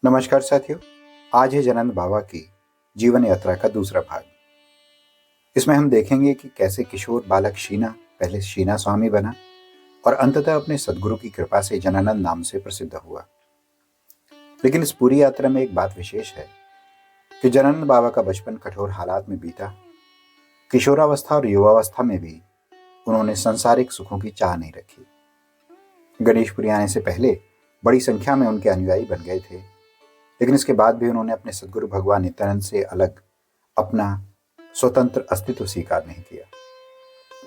नमस्कार साथियों। आज है जनानंद बाबा की जीवन यात्रा का दूसरा भाग। इसमें हम देखेंगे कि कैसे किशोर बालक शीना पहले शीना स्वामी बना और अंततः अपने सदगुरु की कृपा से जनानंद नाम से प्रसिद्ध हुआ। लेकिन इस पूरी यात्रा में एक बात विशेष है कि जनानंद बाबा का बचपन कठोर हालात में बीता। किशोरावस्था और युवावस्था में भी उन्होंने सांसारिक सुखों की चाह नहीं रखी। गणेशपुरी आने से पहले बड़ी संख्या में उनके अनुयायी बन गए थे, लेकिन इसके बाद भी उन्होंने अपने सदगुरु भगवान नित्यानंद से अलग अपना स्वतंत्र अस्तित्व स्वीकार नहीं किया।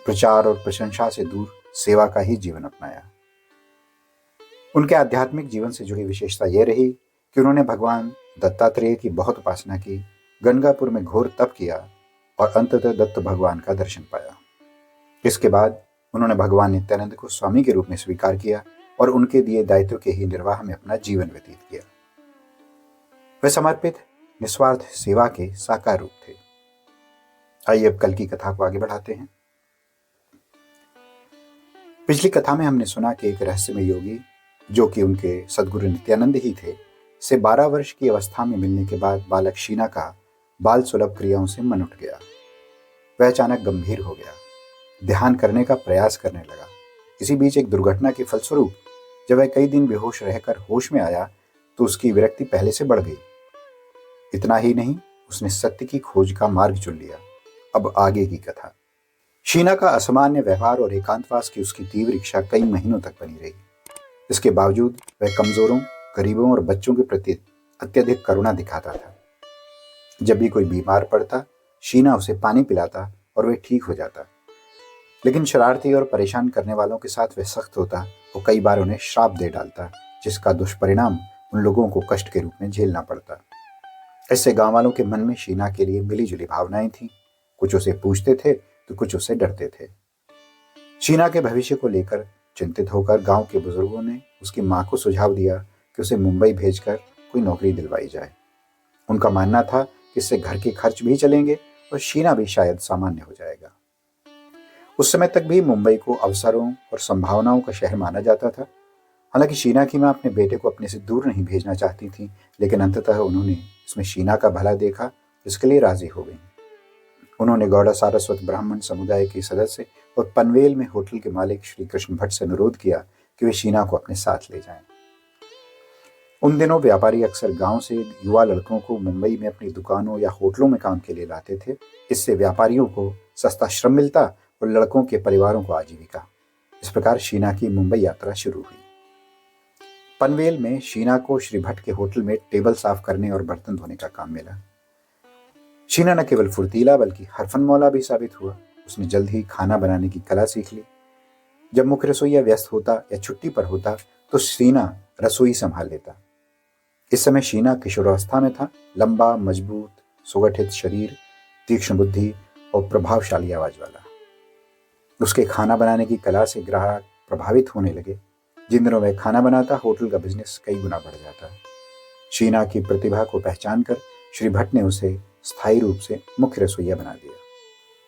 प्रचार और प्रशंसा से दूर सेवा का ही जीवन अपनाया। उनके आध्यात्मिक जीवन से जुड़ी विशेषता यह रही कि उन्होंने भगवान दत्तात्रेय की बहुत उपासना की, गंगापुर में घोर तप किया और अंततः दत्त भगवान का दर्शन पाया। इसके बाद उन्होंने भगवान नित्यानंद को स्वामी के रूप में स्वीकार किया और उनके दिए दायित्व के ही निर्वाह में अपना जीवन व्यतीत किया। वे समर्पित निस्वार्थ सेवा के साकार रूप थे। आइए अब कल की कथा को आगे बढ़ाते हैं। पिछली कथा में हमने सुना कि एक रहस्यमय योगी, जो कि उनके सदगुरु नित्यानंद ही थे, से 12 वर्ष की अवस्था में मिलने के बाद बालक शीना का बाल सुलभ क्रियाओं से मन उठ गया। वह अचानक गंभीर हो गया, ध्यान करने का प्रयास करने लगा। इसी बीच एक दुर्घटना के फलस्वरूप जब वह कई दिन बेहोश रहकर होश में आया तो उसकी विरक्ति पहले से बढ़ गई। इतना ही नहीं, उसने सत्य की खोज का मार्ग चुन लिया। अब आगे की कथा। शीना का असामान्य व्यवहार और एकांतवास की उसकी तीव्र इच्छा कई महीनों तक बनी रही। इसके बावजूद वह कमजोरों, गरीबों और बच्चों के प्रति अत्यधिक करुणा दिखाता था। जब भी कोई बीमार पड़ता, शीना उसे पानी पिलाता और वह ठीक हो जाता। लेकिन शरारती और परेशान करने वालों के साथ वह सख्त होता और कई बार उन्हें श्राप दे डालता, जिसका दुष्परिणाम उन लोगों को कष्ट के रूप में झेलना पड़ता। इससे गांव वालों के मन में शीना के लिए मिलीजुली भावनाएं थीं। कुछ उसे पूछते थे तो कुछ उससे डरते थे। शीना के भविष्य को लेकर चिंतित होकर गांव के बुजुर्गों ने उसकी मां को सुझाव दिया कि उसे मुंबई भेजकर कोई नौकरी दिलवाई जाए। उनका मानना था कि इससे घर के खर्च भी चलेंगे और शीना भी शायद सामान्य हो जाएगा। उस समय तक भी मुंबई को अवसरों और संभावनाओं का शहर माना जाता था। हालांकि शीना की मां अपने बेटे को अपने से दूर नहीं भेजना चाहती थी, लेकिन अंततः उन्होंने इसमें शीना का भला देखा, इसके लिए राजी हो गई। उन्होंने गौड़ा सारस्वत ब्राह्मण समुदाय के सदस्य और पनवेल में होटल के मालिक श्री कृष्ण भट्ट से अनुरोध किया कि वे शीना को अपने साथ ले जाएं। उन दिनों व्यापारी अक्सर गांव से युवा लड़कों को मुंबई में अपनी दुकानों या होटलों में काम के लिए लाते थे। इससे व्यापारियों को सस्ता श्रम मिलता और लड़कों के परिवारों को आजीविका। इस प्रकार शीना की मुंबई यात्रा शुरू हुई। पनवेल में शीना को श्री भट्ट के होटल में टेबल साफ करने और बर्तन धोने का काम मिला। शीना न केवल फुर्तीला बल्कि हरफनमौला भी साबित हुआ। उसने जल्द ही खाना बनाने की कला सीख ली। जब मुख्य रसोईया व्यस्त होता या छुट्टी पर होता तो शीना रसोई संभाल लेता। इस समय शीना किशोरावस्था में था। लंबा, मजबूत, सुगठित शरीर, तीक्ष्ण बुद्धि और प्रभावशाली आवाज वाला। उसके खाना बनाने की कला से ग्राहक प्रभावित होने लगे। जिन दिनों वह खाना बनाता, होटल का बिजनेस कई गुना बढ़ जाता। शीना की प्रतिभा को पहचान कर श्री भट्ट ने उसे स्थायी रूप से मुख्य रसोइया बना दिया।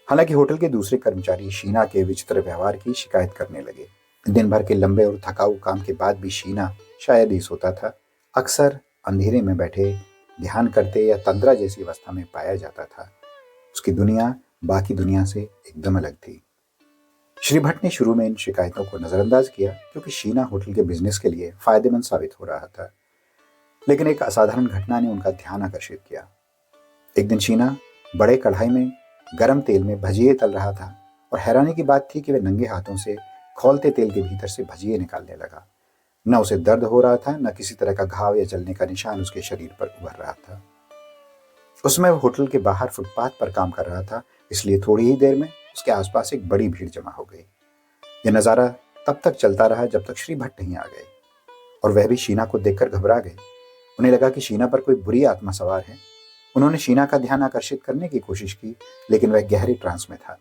हालांकि होटल के दूसरे कर्मचारी शीना के विचित्र व्यवहार की शिकायत करने लगे। दिन भर के लंबे और थकाऊ काम के बाद भी शीना शायद ही सोता था। अक्सर अंधेरे में बैठे ध्यान करते या तंद्रा जैसी अवस्था में पाया जाता था। उसकी दुनिया बाकी दुनिया से एकदम अलग थी। श्री भट्ट ने शुरू में इन शिकायतों को नजरअंदाज किया, क्योंकि शीना होटल के बिजनेस के लिए फायदेमंद साबित हो रहा था। लेकिन एक असाधारण घटना ने उनका ध्यान आकर्षित किया। एक दिन शीना बड़े कढ़ाई में गर्म तेल में भजिए तल रहा था और हैरानी की बात थी कि वह नंगे हाथों से खौलते तेल के भीतर से भजिए निकालने लगा। न उसे दर्द हो रहा था, न किसी तरह का घाव या जलने का निशान उसके शरीर पर उभर रहा था। उसमें वह होटल के बाहर फुटपाथ पर काम कर रहा था, इसलिए थोड़ी ही देर में उसके आसपास एक बड़ी भीड़ जमा हो गई। यह नजारा तब तक चलता रहा जब तक श्री भट्ट नहीं आ गए, और वह भी शीना को देखकर घबरा गए। उन्हें लगा कि शीना पर कोई बुरी आत्मा सवार है। उन्होंने शीना का ध्यान आकर्षित करने की कोशिश की, लेकिन वह गहरे ट्रांस में था।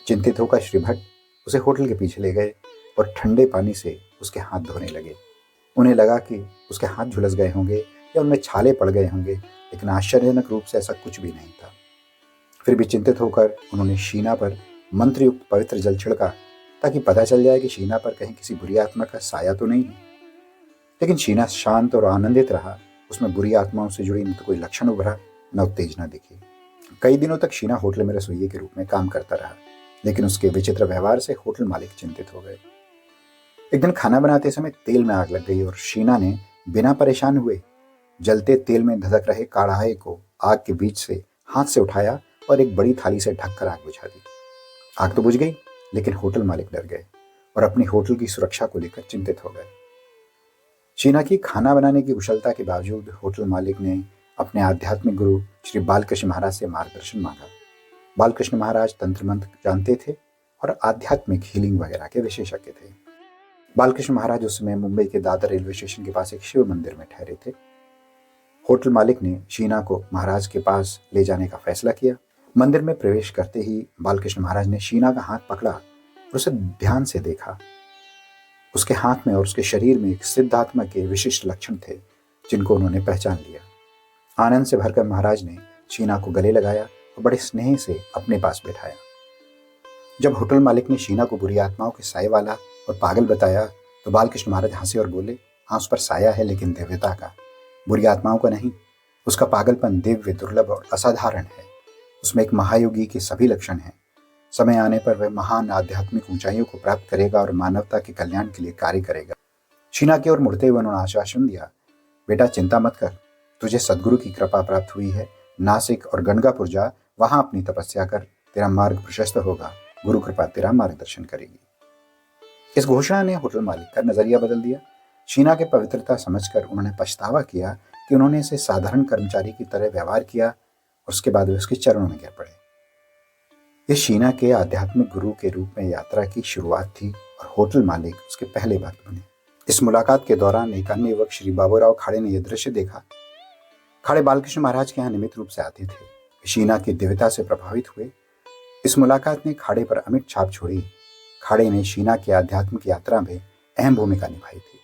चिंतित होकर श्री भट्ट उसे होटल के पीछे ले गए और ठंडे पानी से उसके हाथ धोने लगे। उन्हें लगा कि उसके हाथ झुलस गए होंगे या उनमें छाले पड़ गए होंगे, लेकिन आश्चर्यजनक रूप से ऐसा कुछ भी नहीं था। फिर भी चिंतित होकर उन्होंने शीना पर मंत्रयुक्त पवित्र जल छिड़का, ताकि पता चल जाए कि शीना पर कहीं किसी बुरी आत्मा का साया तो नहीं है। लेकिन शीना शांत और आनंदित रहा। उसमें बुरी आत्माओं से जुड़ी न तो कोई लक्षण उभरा, न उत्तेजना दिखी। कई दिनों तक शीना होटल में रसोइये के रूप में काम करता रहा, लेकिन उसके विचित्र व्यवहार से होटल मालिक चिंतित हो गए। एक दिन खाना बनाते समय तेल में आग लग गई और शीना ने बिना परेशान हुए जलते तेल में धधक रहे कढ़ाई को आग के बीच से हाथ से उठाया और एक बड़ी थाली से ढककर आग बुझा दी। आग तो बुझ गई, लेकिन होटल मालिक डर गए और अपनी होटल की सुरक्षा को लेकर चिंतित हो गए। शीना की खाना बनाने की कुशलता के बावजूद होटल मालिक ने अपने आध्यात्मिक गुरु श्री बालकृष्ण महाराज से मार्गदर्शन मांगा। बालकृष्ण महाराज तंत्र मंत्र जानते थे और आध्यात्मिक हीलिंग वगैरह के विशेषज्ञ थे। बालकृष्ण महाराज उस समय मुंबई के दादर रेलवे स्टेशन के पास एक शिव मंदिर में ठहरे थे। होटल मालिक ने शीना को महाराज के पास ले जाने का फैसला किया। मंदिर में प्रवेश करते ही बालकृष्ण महाराज ने शीना का हाथ पकड़ा और उसे ध्यान से देखा। उसके हाथ में और उसके शरीर में एक सिद्धात्मा के विशिष्ट लक्षण थे, जिनको उन्होंने पहचान लिया। आनंद से भरकर महाराज ने शीना को गले लगाया और बड़े स्नेह से अपने पास बैठाया। जब होटल मालिक ने शीना को बुरी आत्माओं के साए वाला और पागल बताया तो बालकृष्ण महाराज हंसे और बोले, हाँ, उस पर साया है, लेकिन दिव्यता का, बुरी आत्माओं का नहीं। उसका पागलपन दिव्य, दुर्लभ और असाधारण है। उसमें एक महायोगी के सभी लक्षण हैं। समय आने पर वह महान आध्यात्मिक ऊंचाइयों को प्राप्त करेगा और मानवता के कल्याण के लिए कार्य करेगा। शीना की ओर मुड़ते हुए उन्होंने आश्वासन दिया, बेटा चिंता मत कर, तुझे सदगुरु की कृपा प्राप्त हुई है। नासिक और गंगापुर जा, वहां अपनी तपस्या कर, तेरा मार्ग प्रशस्त होगा, गुरु कृपा तेरा मार्गदर्शन करेगी। इस घोषणा ने होटल मालिक का नजरिया बदल दिया। शीना के पवित्रता समझकर उन्होंने पछतावा किया कि उन्होंने इसे साधारण कर्मचारी की तरह व्यवहार किया और उसके बाद वे उसके चरणों में गिर पड़े। इस शीना के आध्यात्मिक गुरु के रूप में यात्रा की शुरुआत थी और होटल मालिक उसके पहले भक्त बने। इस मुलाकात के दौरान एक अन्य युवक श्री बाबूराव खाड़े ने यह दृश्य देखा। खाड़े बालकृष्ण महाराज के यहाँ नियमित रूप से आते थे। शीना की दिव्यता से प्रभावित हुए। इस मुलाकात ने खाड़े पर अमिट छाप छोड़ी। खाड़े ने शीना की आध्यात्मिक यात्रा में अहम भूमिका निभाई थी।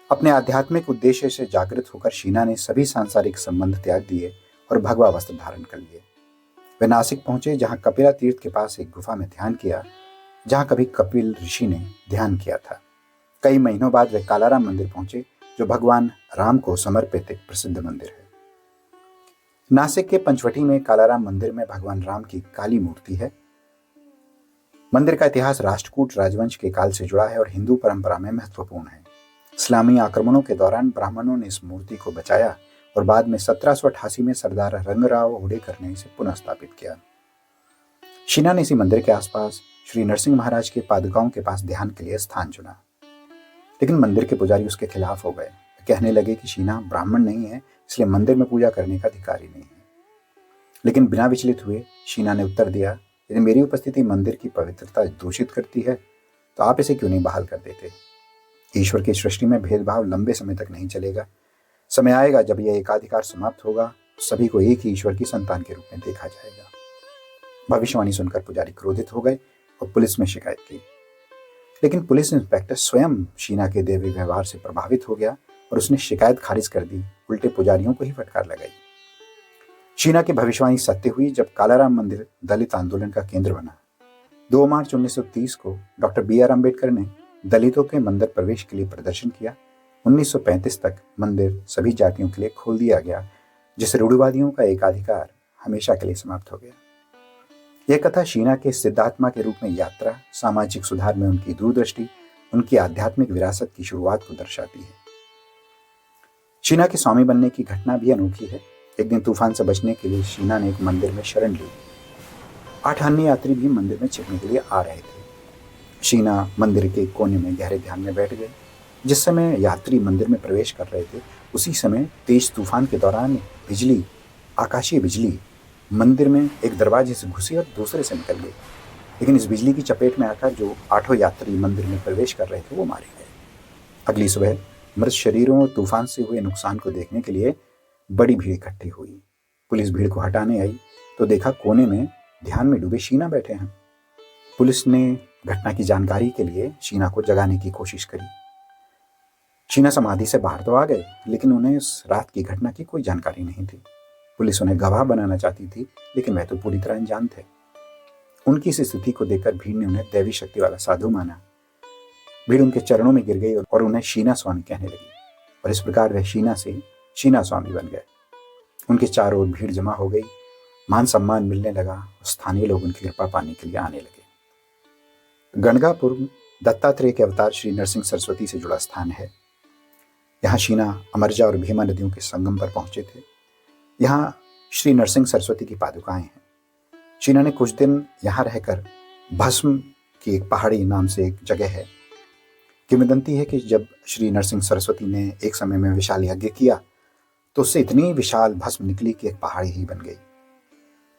अपने आध्यात्मिक उद्देश्य से जागृत होकर शीना ने सभी सांसारिक संबंध त्याग दिए और भगवा वस्त्र धारण कर लिए। वे नासिक पहुंचे, जहां कपिला तीर्थ के पास एक गुफा में ध्यान किया, जहां कभी कपिल ऋषि ने ध्यान किया था। कई महीनों बाद वे कालाराम मंदिर पहुंचे, जो भगवान राम को समर्पित एक प्रसिद्ध मंदिर है। नासिक के पंचवटी में कालाराम मंदिर में भगवान राम की काली मूर्ति है। मंदिर का इतिहास राष्ट्रकूट राजवंश के काल से जुड़ा है और हिंदू परंपरा में महत्वपूर्ण है। इस्लामी आक्रमणों के दौरान ब्राह्मणों ने इस मूर्ति को बचाया और बाद में 1788 में सरदार रंगराव होडेकर ने इसे पुनः स्थापित किया। शीना ने इसी मंदिर के आसपास श्री नरसिंह महाराज के पादुकाओं के पास ध्यान के लिए स्थान चुना, लेकिन मंदिर के पुजारी उसके खिलाफ हो गए। कहने लगे कि शीना ब्राह्मण नहीं है, इसलिए मंदिर में पूजा करने का अधिकारी नहीं है। लेकिन बिना विचलित हुए शीना ने उत्तर दिया, यदि मेरी उपस्थिति मंदिर की पवित्रता दूषित करती है तो आप इसे क्यों नहीं बहाल कर देते। ईश्वर की सृष्टि में भेदभाव लंबे समय तक नहीं चलेगा। समय आएगा जब यह एकाधिकार समाप्त होगा, सभी को एक ही ईश्वर की संतान के रूप में देखा जाएगा। भविष्यवाणी सुनकर पुजारी क्रोधित हो गए और पुलिस में शिकायत की, लेकिन पुलिस इंस्पेक्टर स्वयं शीना के दैवी व्यवहार से प्रभावित हो गया और उसने शिकायत खारिज कर दी, उल्टे पुजारियों को ही फटकार लगाई। शीना की भविष्यवाणी सत्य हुई जब कालाराम मंदिर दलित आंदोलन का केंद्र बना। 2 मार्च 1930 को डॉक्टर BR अम्बेडकर ने दलितों के मंदिर प्रवेश के लिए प्रदर्शन किया। 1935 तक मंदिर सभी जातियों के लिए खोल दिया गया, जिससे रूढ़िवादियों का एकाधिकार हमेशा के लिए समाप्त हो गया। यह कथा शीना के सिद्धात्मा के रूप में यात्रा, सामाजिक सुधार में उनकी दूरदृष्टि, उनकी आध्यात्मिक विरासत की शुरुआत को दर्शाती है। शीना के स्वामी बनने की घटना भी अनोखी है। एक दिन तूफान से बचने के लिए शीना ने एक मंदिर में शरण ली। 8 अन्य यात्री भी मंदिर में छिपने के लिए आ रहे थे। शीना मंदिर के कोने में गहरे ध्यान में बैठ गए। जिस समय यात्री मंदिर में प्रवेश कर रहे थे, उसी समय तेज तूफान के दौरान बिजली, आकाशीय बिजली मंदिर में एक दरवाजे से घुसी और दूसरे से निकल गई। लेकिन इस बिजली की चपेट में आकर जो 8 यात्री मंदिर में प्रवेश कर रहे थे वो मारे गए। अगली सुबह मृत शरीरों और तूफान से हुए नुकसान को देखने के लिए बड़ी भीड़ इकट्ठी हुई। पुलिस भीड़ को हटाने आई तो देखा कोने में ध्यान में डूबे शीना बैठे हैं। पुलिस ने घटना की जानकारी के लिए शीना को जगाने की कोशिश करी। शीना समाधि से बाहर तो आ गए, लेकिन उन्हें उस रात की घटना की कोई जानकारी नहीं थी। पुलिस उन्हें गवाह बनाना चाहती थी, लेकिन वह तो पूरी तरह अनजान थे। उनकी इस स्थिति को देखकर भीड़ ने उन्हें दैवी शक्ति वाला साधु माना। भीड़ उनके चरणों में गिर गई और उन्हें शीना स्वामी कहने लगी, और इस प्रकार वह शीना से शीना स्वामी बन गए। उनके चारों ओर भीड़ जमा हो गई, मान सम्मान मिलने लगा और स्थानीय लोग उनकी कृपा पाने के लिए आने लगे। गणगापुर दत्तात्रेय के अवतार श्री नरसिंह सरस्वती से जुड़ा स्थान है। यहाँ शीना, अमरजा और भीमा नदियों के संगम पर पहुंचे थे। यहाँ श्री नरसिंह सरस्वती की पादुकाएं हैं। शीना ने कुछ दिन यहाँ रहकर भस्म की एक पहाड़ी नाम से एक जगह है। किंवदंती है कि जब श्री नरसिंह सरस्वती ने एक समय में विशाल यज्ञ किया तो उससे इतनी विशाल भस्म निकली कि एक पहाड़ी ही बन गई,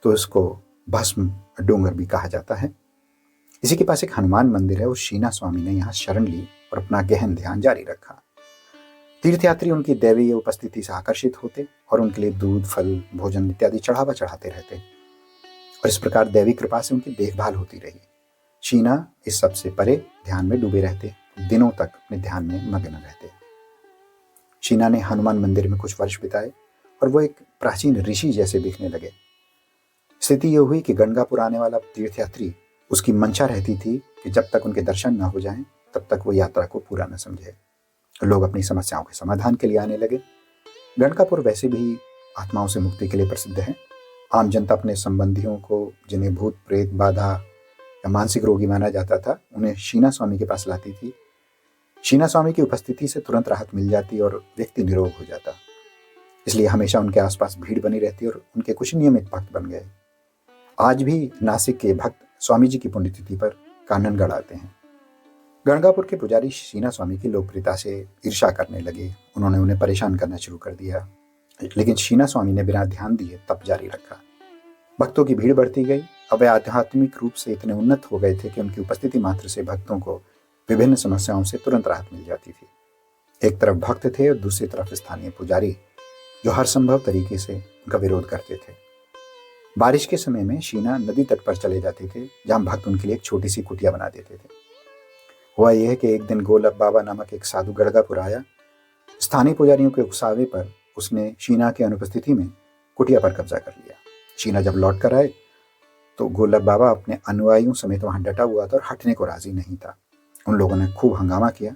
तो इसको भस्म डोंगर भी कहा जाता है। इसी के पास एक हनुमान मंदिर है और शीना स्वामी ने यहाँ शरण ली और अपना गहन ध्यान जारी रखा। तीर्थयात्री उनकी दैवीय उपस्थिति से आकर्षित होते और उनके लिए दूध, फल, भोजन इत्यादि चढ़ावा चढ़ाते रहते और इस प्रकार दैवी कृपा से उनकी देखभाल होती रही। शीना इस सबसे परे ध्यान में डूबे रहते, दिनों तक अपने ध्यान में मग्न रहते। शीना ने हनुमान मंदिर में कुछ वर्ष बिताए और वो एक प्राचीन ऋषि जैसे दिखने लगे। स्थिति ये हुई कि गंगापुर आने वाला तीर्थयात्री, उसकी मंशा रहती थी कि जब तक उनके दर्शन न हो जाएं तब तक वो यात्रा को पूरा न समझे। लोग अपनी समस्याओं के समाधान के लिए आने लगे। गंगापुर वैसे भी आत्माओं से मुक्ति के लिए प्रसिद्ध है। आम जनता अपने संबंधियों को, जिन्हें भूत प्रेत बाधा या मानसिक रोगी माना जाता था, उन्हें शीना स्वामी के पास लाती थी। शीना स्वामी की उपस्थिति से तुरंत राहत मिल जाती और व्यक्ति निरोग हो जाता। इसलिए हमेशा उनके आसपास भीड़ बनी रहती और उनके कुछ नियमित भक्त बन गए। आज भी नासिक के भक्त स्वामी जी की पुण्यतिथि पर काननगढ़ आते हैं। गंगापुर के पुजारी शीना स्वामी की लोकप्रियता से ईर्ष्या करने लगे। उन्होंने उन्हें परेशान करना शुरू कर दिया, लेकिन शीना स्वामी ने बिना ध्यान दिए तप जारी रखा। भक्तों की भीड़ बढ़ती गई। अब वे आध्यात्मिक रूप से इतने उन्नत हो गए थे कि उनकी उपस्थिति मात्र से भक्तों को विभिन्न समस्याओं से तुरंत राहत मिल जाती थी। एक तरफ भक्त थे और दूसरी तरफ स्थानीय पुजारी, जो हर संभव तरीके से उनका विरोध करते थे। बारिश के समय में शीना नदी तट पर चले जाते थे, जहां भक्त उनके लिए एक छोटी सी कुटिया बना देते थे। हुआ यह है कि एक दिन गोलब बाबा नामक एक साधु गड़गापुर आया। स्थानीय पुजारियों के उकसावे पर उसने शीना की अनुपस्थिति में कुटिया पर कब्जा कर लिया। शीना जब लौट कर आए तो गोलब बाबा अपने अनुयायियों समेत वहां डटा हुआ था और हटने को राजी नहीं था। उन लोगों ने खूब हंगामा किया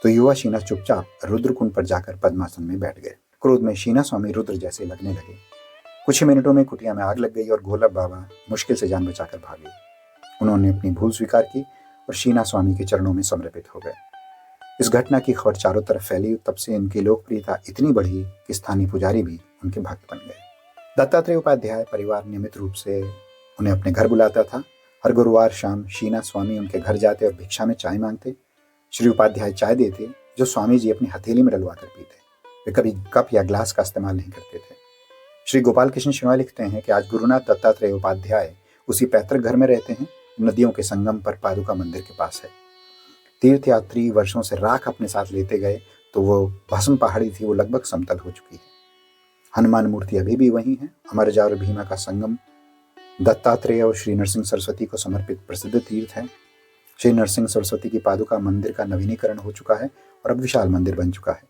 तो युवा शीना चुपचाप रुद्रकुंड पर जाकर पद्मासन में बैठ गए। क्रोध में शीना स्वामी रुद्र जैसे लगने लगे। कुछ ही मिनटों में कुटिया में आग लग गई और गोलब बाबा मुश्किल से जान बचाकर भागे। उन्होंने अपनी भूल स्वीकार की और शीना स्वामी के चरणों में समर्पित हो गए। इस घटना की खबर चारों तरफ फैली। तब से इनकी लोकप्रियता इतनी बढ़ी कि स्थानीय पुजारी भी उनके भक्त बन गए। दत्तात्रेय उपाध्याय परिवार नियमित रूप से उन्हें अपने घर बुलाता था। हर गुरुवार शाम शीना स्वामी उनके घर जाते और भिक्षा में चाय मांगते। श्री उपाध्याय चाय देते, जो स्वामी जी अपनी हथेली में डलवा कर पीते। वे कभी कप या ग्लास का इस्तेमाल नहीं करते थे। श्री गोपाल कृष्ण शिनॉय लिखते हैं कि आज गुरुनाथ दत्तात्रेय उपाध्याय उसी पैतृक घर में रहते हैं, नदियों के संगम पर पादुका मंदिर के पास है। तीर्थयात्री वर्षों से राख अपने साथ लेते गए तो वो भस्म पहाड़ी थी, वो लगभग समतल हो चुकी है। हनुमान मूर्ति अभी भी वही है। अमरजा और भीमा का संगम दत्तात्रेय और श्री नरसिंह सरस्वती को समर्पित प्रसिद्ध तीर्थ है। श्री नरसिंह सरस्वती की पादुका मंदिर का नवीनीकरण हो चुका है और अब विशाल मंदिर बन चुका है।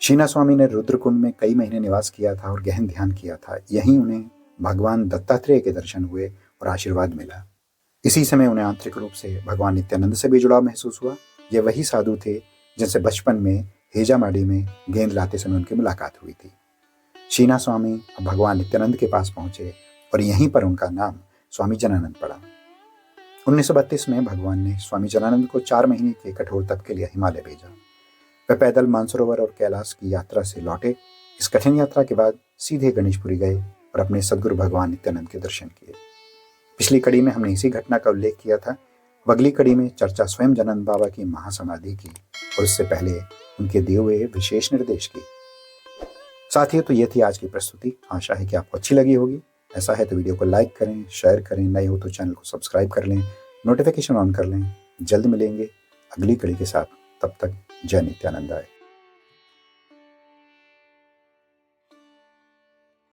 शीना स्वामी ने रुद्रकुंड में कई महीने निवास किया था और गहन ध्यान किया था। यहीं उन्हें भगवान दत्तात्रेय के दर्शन हुए और आशीर्वाद मिला। इसी समय उन्हें आंतरिक रूप से भगवान नित्यानंद से भी जुड़ाव महसूस हुआ। ये वही साधु थे जिनसे बचपन में हेजामाड़ी में गेंद लाते समय उनकी मुलाकात हुई थी। शीना स्वामी अब भगवान नित्यानंद के पास पहुंचे और यहीं पर उनका नाम स्वामी जनानंद पड़ा। 1932 में भगवान ने स्वामी जनानंद को 4 महीने के कठोर तप के लिए हिमालय भेजा। वे पैदल मानसरोवर और कैलाश की यात्रा से लौटे। इस कठिन यात्रा के बाद सीधे गणेशपुरी गए और अपने सदगुरु भगवान नित्यानंद के दर्शन किए। पिछली कड़ी में हमने इसी घटना का उल्लेख किया था। अगली कड़ी में चर्चा स्वयं जनानंद बाबा की महासमाधि की और उससे पहले उनके दिए हुए विशेष निर्देश की। साथियों, तो ये थी आज की प्रस्तुति। आशा है कि आपको अच्छी लगी होगी। ऐसा है तो वीडियो को लाइक करें, शेयर करें, नए हो तो चैनल को सब्सक्राइब कर लें, नोटिफिकेशन ऑन कर लें। जल्द मिलेंगे अगली कड़ी के साथ। तब तक जय नित्यानंद आए।